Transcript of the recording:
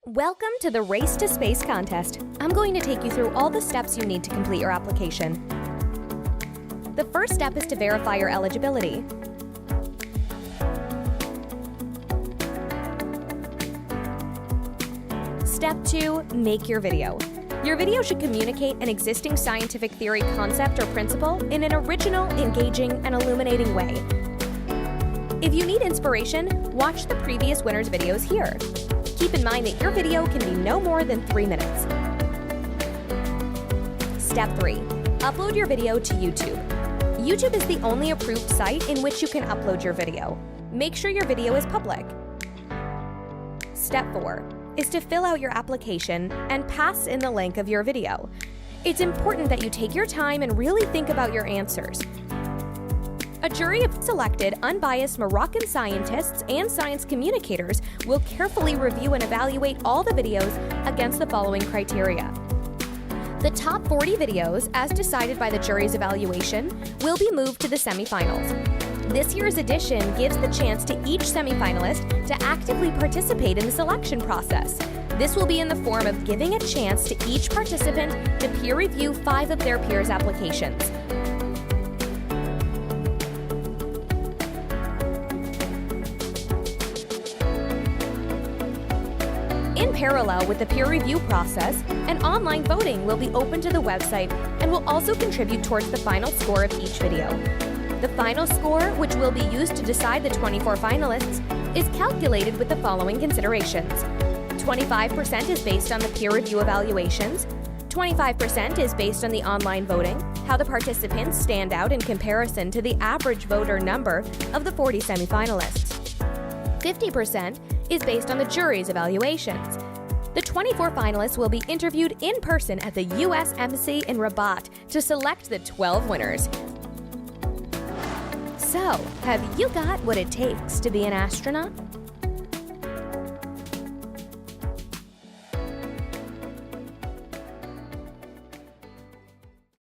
Welcome to the Race to Space contest. I'm going to take you through all the steps you need to complete your application. The first step is to verify your eligibility. Step 2, make your video. Your video should communicate an existing scientific theory, concept, or principle in an original, engaging, and illuminating way. If you need inspiration, watch the previous winners' videos here. Keep in mind that your video can be no more than 3 minutes. Step 3. Upload your video to YouTube. YouTube is the only approved site in which you can upload your video. Make sure your video is public. Step 4 is to fill out your application and pass in the link of your video. It's important that you take your time and really think about your answers. A jury of selected, unbiased Moroccan scientists and science communicators will carefully review and evaluate all the videos against the following criteria. The top 40 videos, as decided by the jury's evaluation, will be moved to the semifinals. This year's edition gives the chance to each semifinalist to actively participate in the selection process. This will be in the form of giving a chance to each participant to peer review 5 of their peers' applications. In parallel with the peer review process, an online voting will be open to the website and will also contribute towards the final score of each video. The final score, which will be used to decide the 24 finalists, is calculated with the following considerations. 25% is based on the peer review evaluations, 25% is based on the online voting, how the participants stand out in comparison to the average voter number of the 40 semifinalists. 50% is based on the jury's evaluations. The 24 finalists will be interviewed in person at the U.S. Embassy in Rabat to select the 12 winners. So, have you got what it takes to be an astronaut?